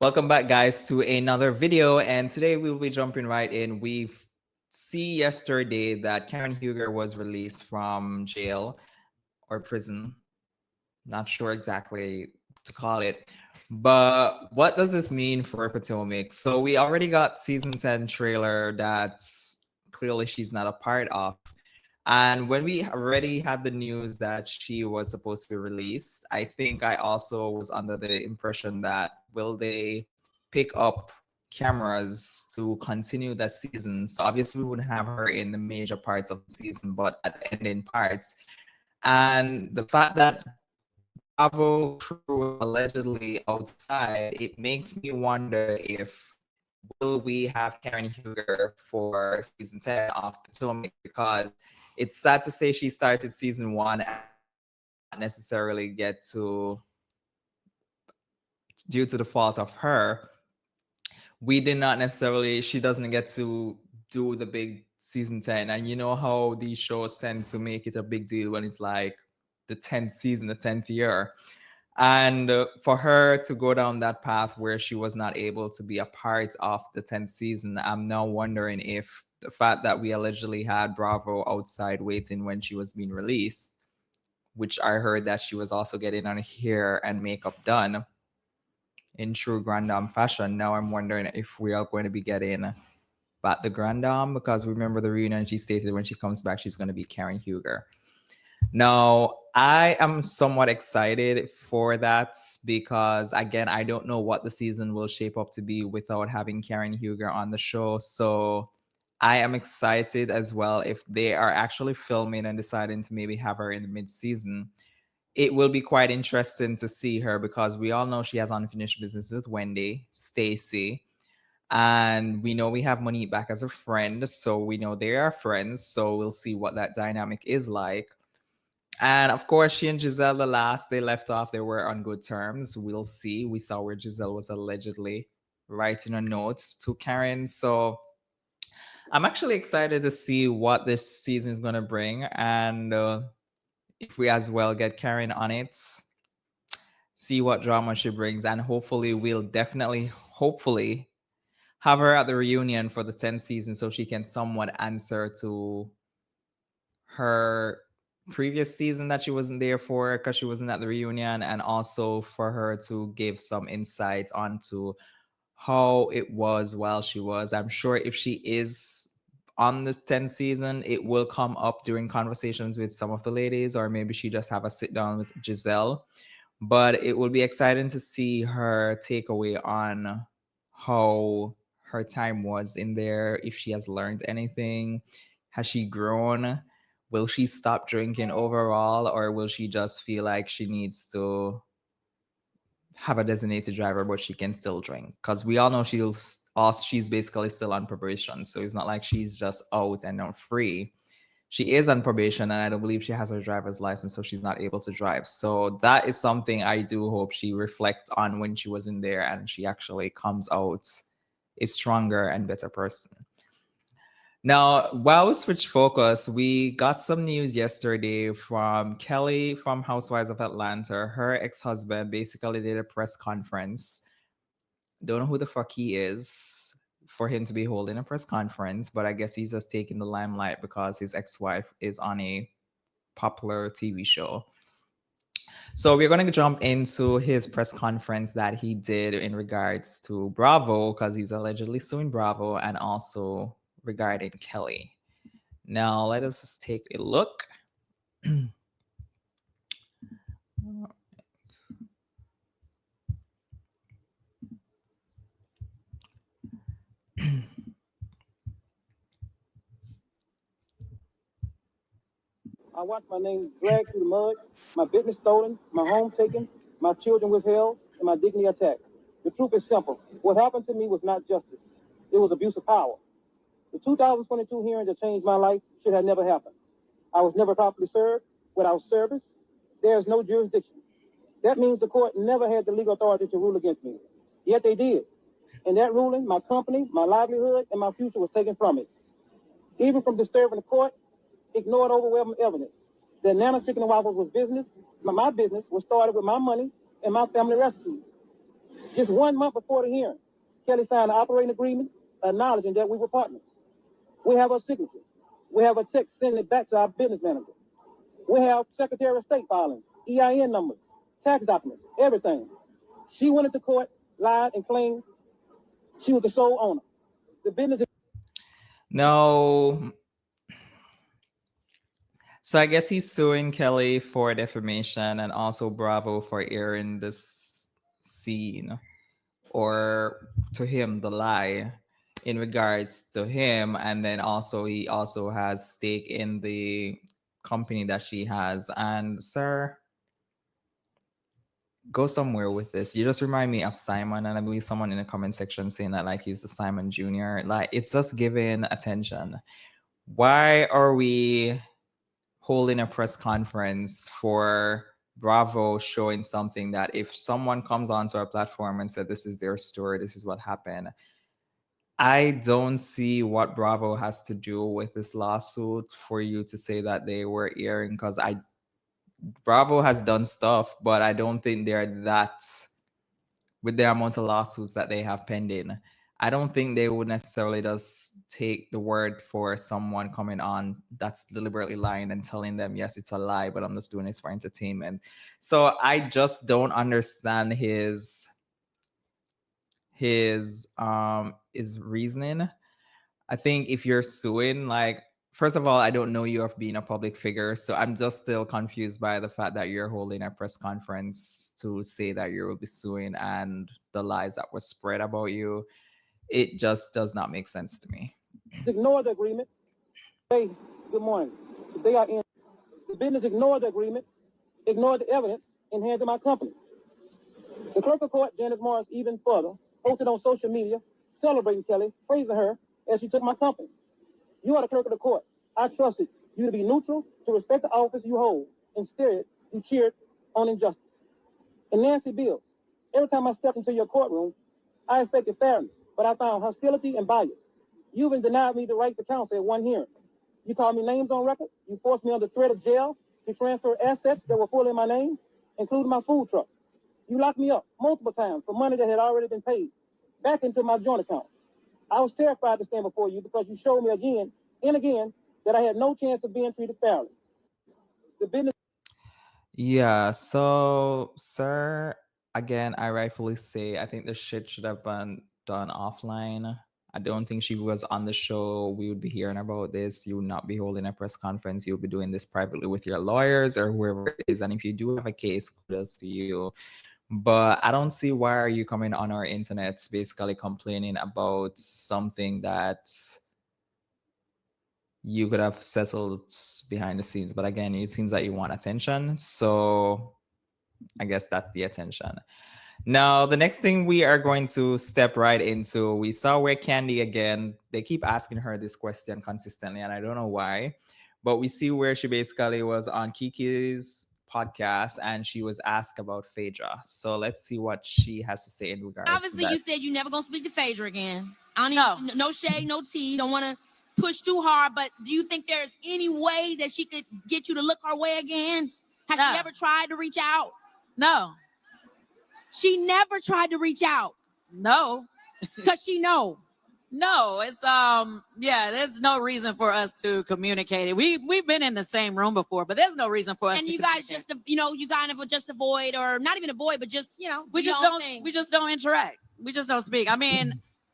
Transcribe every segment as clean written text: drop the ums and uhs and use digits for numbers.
Welcome back, guys, to another video. And today we will be jumping right in. We see yesterday that Karen Huger was released from jail or prison. Not sure exactly to call it. But what does this mean for Potomac? So we already got season 10 trailer that's clearly she's not a part of. And when we already had the news that she was supposed to be released, I think I also was under the impression that will they pick up cameras to continue that season? So obviously we wouldn't have her in the major parts of the season, but at the ending parts. And the fact that Bravo crew was allegedly outside, it makes me wonder if will we have Karen Huger for season 10 of Potomac, because it's sad to say she started season 1 and not necessarily get to, due to the fault of her, we did not necessarily, she doesn't get to do the big season 10. And you know how these shows tend to make it a big deal when it's like the 10th season, the 10th year. And for her to go down that path where she was not able to be a part of the 10th season, I'm now wondering if the fact that we allegedly had Bravo outside waiting when she was being released, which I heard that she was also getting her hair and makeup done in true Grand Dame fashion. Now I'm wondering if we are going to be getting back the Grand Dame, because remember the reunion, she stated when she comes back, she's going to be Karen Huger. Now, I am somewhat excited for that because, again, I don't know what the season will shape up to be without having Karen Huger on the show. So I am excited as well if they are actually filming and deciding to maybe have her in the mid-season. It will be quite interesting to see her because we all know she has unfinished business with Wendy, Stacy, and we know we have Monique back as a friend. So we know they are friends. So we'll see what that dynamic is like. And of course, she and Giselle, the last they left off, they were on good terms. We'll see. We saw where Giselle was allegedly writing a note to Karen. So I'm actually excited to see what this season is going to bring. And if we as well get Karen on it, see what drama she brings. And hopefully, we'll definitely, hopefully, have her at the reunion for the 10th season so she can somewhat answer to her previous season that she wasn't there for because she wasn't at the reunion, and also for her to give some insight onto how it was while she was. I'm sure if she is on the 10th season, it will come up during conversations with some of the ladies, or maybe she just have a sit down with Giselle. But it will be exciting to see her takeaway on how her time was in there, if she has learned anything, has she grown, will she stop drinking overall, or will she just feel like she needs to have a designated driver but she can still drink? Because we all know she's basically still on probation, so it's not like she's just out and not free. She is on probation, and I don't believe she has her driver's license, so she's not able to drive. So that is something I do hope she reflects on when she was in there and she actually comes out a stronger and better person. Now, while we switch focus, we got some news yesterday from Kelli from Housewives of Atlanta. Her ex-husband basically did a press conference. Don't know who the fuck he is for him to be holding a press conference, but I guess he's just taking the limelight because his ex-wife is on a popular TV show. So we're going to jump into his press conference that he did in regards to Bravo, because he's allegedly suing Bravo, and also regarding Kelli. Now let us just take a look. I watched my name dragged through the mud, my business stolen, my home taken, my children withheld, and my dignity attacked. The truth is simple. What happened to me was not justice. It was abuse of power. The 2022 hearing that changed my life should have never happened. I was never properly served. Without service, there is no jurisdiction. That means the court never had the legal authority to rule against me. Yet they did. In that ruling, my company, my livelihood, and my future was taken from me. Even from disturbing the court, ignored overwhelming evidence. The Nana Chicken and Waffles was business. My business was started with my money and my family recipes. Just 1 month before the hearing, Kelli signed an operating agreement acknowledging that we were partners. We have a signature. We have a text sending it back to our business manager. We have Secretary of State filings, EIN numbers, tax documents, everything. She went into court, lied, and claimed she was the sole owner. The business. No. So I guess he's suing Kelli for defamation and also Bravo for airing this scene, or to him the lie in regards to him, and then also he also has stake in the company that she has. And sir, go somewhere with this. You just remind me of Simon, and I believe someone in the comment section saying that like he's the Simon Jr. Like, it's just giving attention. Why are we holding a press conference for Bravo showing something that if someone comes onto our platform and said this is their story, this is what happened? I don't see what Bravo has to do with this lawsuit for you to say that they were airing, because Bravo has done stuff, but I don't think they're that, with the amount of lawsuits that they have pending. I don't think they would necessarily just take the word for someone coming on that's deliberately lying and telling them, yes, it's a lie, but I'm just doing this for entertainment. So I just don't understand his reasoning. I think if you're suing, like, first of all, I don't know you of being a public figure, so I'm just still confused by the fact that you're holding a press conference to say that you will be suing and the lies that were spread about you. It just does not make sense to me. Ignore the agreement. Hey, good morning. Today I end. The business ignored the agreement, ignored the evidence in hand of my company. The clerk of court, Janice Morris, even further, posted on social media celebrating Kelli, praising her as she took my company. You are the clerk of the court. I trusted you to be neutral, to respect the office you hold. Instead, you cheered on injustice. And Nancy Bills, every time I stepped into your courtroom, I expected fairness, but I found hostility and bias. You even denied me the right to counsel at one hearing. You called me names on record. You forced me under threat of jail to transfer assets that were fully in my name, including my food truck. You locked me up multiple times for money that had already been paid back into my joint account. I was terrified to stand before you because you showed me again and again that I had no chance of being treated fairly. The business. Yeah, so, sir, again, I rightfully say I think the shit should have been done offline. I don't think she was on the show. We would be hearing about this. You would not be holding a press conference. You'll be doing this privately with your lawyers or whoever it is. And if you do have a case, kudos to you. But I don't see why are you coming on our internet basically complaining about something that you could have settled behind the scenes. But again, it seems like you want attention. So I guess that's the attention. Now, the next thing we are going to step right into, we saw where Kandi again, they keep asking her this question consistently, and I don't know why, but we see where she basically was on Kiki's podcast and she was asked about Phaedra. So let's see what she has to say in regards Obviously, to that. you said you're never going to speak to Phaedra again. I don't even, no shade, no tea. Don't want to push too hard, but do you think there's any way that she could get you to look her way again? Has she ever tried to reach out? No. She never tried to reach out. No. Because she know. No, it's there's no reason for us to communicate it. We've been in the same room before, but there's no reason for us and to you guys just you kind of just avoid, or not even avoid, but just we just don't interact. We just don't speak. I mean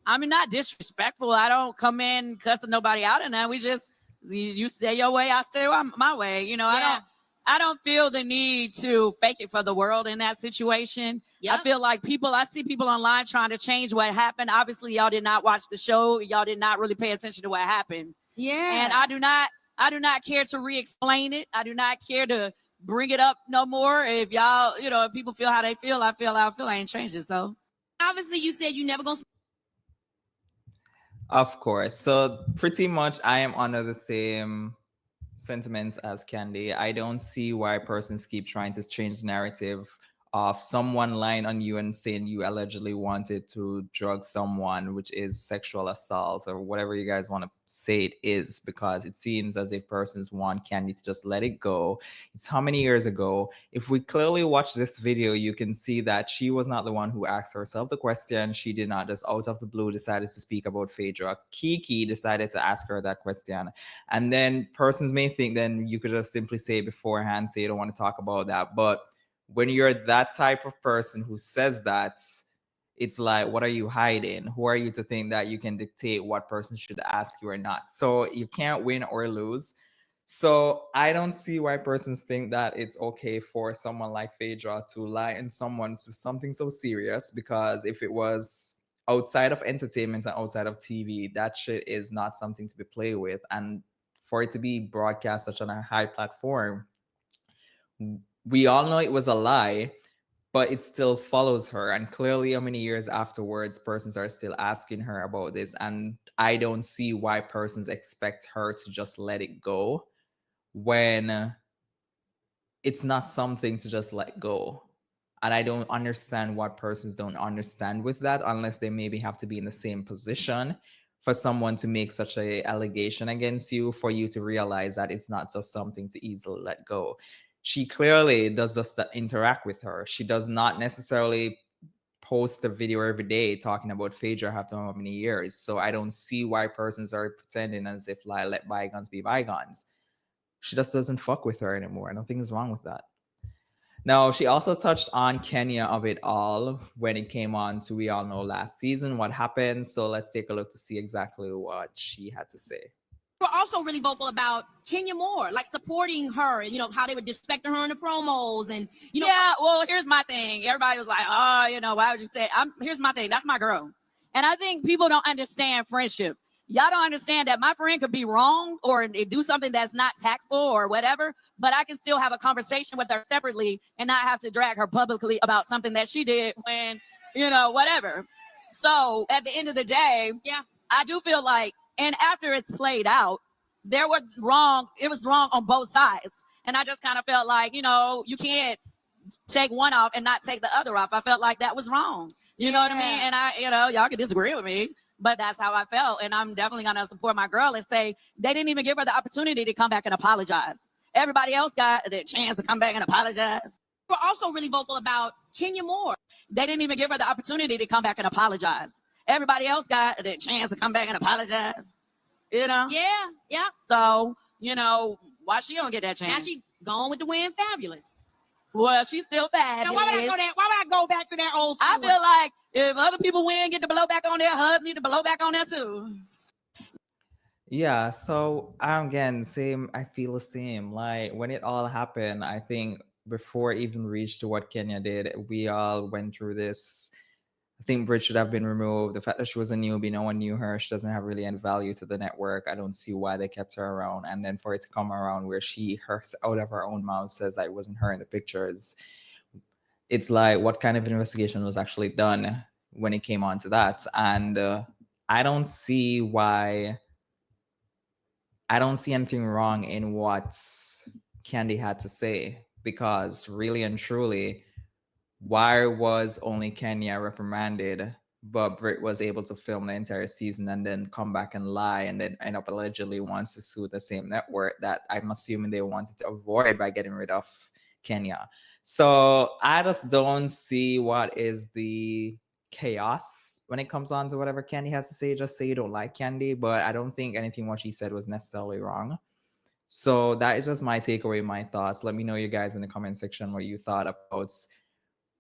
not disrespectful. I don't come in cussing nobody out, and then we just you stay your way, I stay my way. Yeah. I don't feel the need to fake it for the world in that situation. Yep. I feel like I see people online trying to change what happened. Obviously, y'all did not watch the show. Y'all did not really pay attention to what happened. Yeah. And I do not care to re-explain it. I do not care to bring it up no more. If y'all, if people feel how they feel, I feel I ain't changed it. So obviously you said you never gonna. Of course. So pretty much I am under the same sentiments as Kandi. I don't see why persons keep trying to change the narrative of someone lying on you and saying you allegedly wanted to drug someone, which is sexual assault or whatever you guys want to say it is, because it seems as if persons want Kandi to just let it go. It's how many years ago? If we clearly watch this video, you can see that she was not the one who asked herself the question. She did not just out of the blue decided to speak about Phaedra. Kiki decided to ask her that question. And then persons may think then you could just simply say beforehand, say you don't want to talk about that. But when you're that type of person who says that, it's like, what are you hiding? Who are you to think that you can dictate what person should ask you or not? So you can't win or lose. So I don't see why persons think that it's okay for someone like Phaedra to lie in someone to something so serious, because if it was outside of entertainment and outside of TV, that shit is not something to be played with. And for it to be broadcast such on a high platform, we all know it was a lie, but it still follows her. And clearly, how many years afterwards, persons are still asking her about this. And I don't see why persons expect her to just let it go when it's not something to just let go. And I don't understand what persons don't understand with that, unless they maybe have to be in the same position for someone to make such a allegation against you, for you to realize that it's not just something to easily let go. She clearly does just interact with her. She does not necessarily post a video every day talking about Phaedra after how many years. So I don't see why persons are pretending as if like let bygones be bygones. She just doesn't fuck with her anymore. Nothing is wrong with that. Now, she also touched on Kenya of it all when it came on to We All Know last season, what happened. So let's take a look to see exactly what she had to say. We're also really vocal about Kenya Moore, like supporting her, and how they were disrespecting her in the promos, and Yeah, well, here's my thing. Everybody was like, oh, why would you say? Here's my thing. That's my girl, and I think people don't understand friendship. Y'all don't understand that my friend could be wrong or do something that's not tactful or whatever, but I can still have a conversation with her separately and not have to drag her publicly about something that she did when, whatever. So at the end of the day, yeah, I do feel like, and after it's played out, it was wrong on both sides. And I just kind of felt like, you can't take one off and not take the other off. I felt like that was wrong. You know what I mean? And y'all can disagree with me, but that's how I felt. And I'm definitely going to support my girl and say they didn't even give her the opportunity to come back and apologize. Everybody else got the chance to come back and apologize. We're also really vocal about Kenya Moore. They didn't even give her the opportunity to come back and apologize. Everybody else got the chance to come back and apologize. Yeah. So, why she don't get that chance? Now she's gone with the win fabulous. Well, she's still fabulous. Now, why would I go back to that old school? I feel like if other people win, get to blow back on their hub, need to blow back on that too. Yeah, so again, same. I feel the same. Like when it all happened, I think before it even reached to what Kenya did, we all went through this. I think Brit should have been removed. The fact that she was a newbie, no one knew her. She doesn't have really any value to the network. I don't see why they kept her around. And then for it to come around where she, out of her own mouth, says I wasn't her in the pictures. It's like, what kind of investigation was actually done when it came on to that? And I don't see anything wrong in what Kandi had to say, because really and truly, why was only Kenya reprimanded, but Brit was able to film the entire season and then come back and lie and then end up allegedly wants to sue the same network that I'm assuming they wanted to avoid by getting rid of Kenya. So I just don't see what is the chaos when it comes on to whatever Kandi has to say. Just say you don't like Kandi, but I don't think anything what she said was necessarily wrong. So that is just my takeaway, my thoughts. Let me know you guys in the comment section what you thought about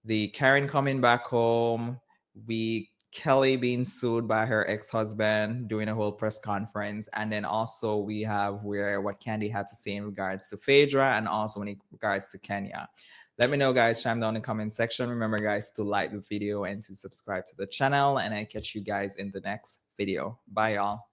the Karen coming back home, Kelli being sued by her ex-husband, doing a whole press conference, and then also we have what Kandi had to say in regards to Phaedra and also in regards to Kenya. Let me know, guys. Chime down in the comment section. Remember, guys, to like the video and to subscribe to the channel, and I catch you guys in the next video. Bye, y'all.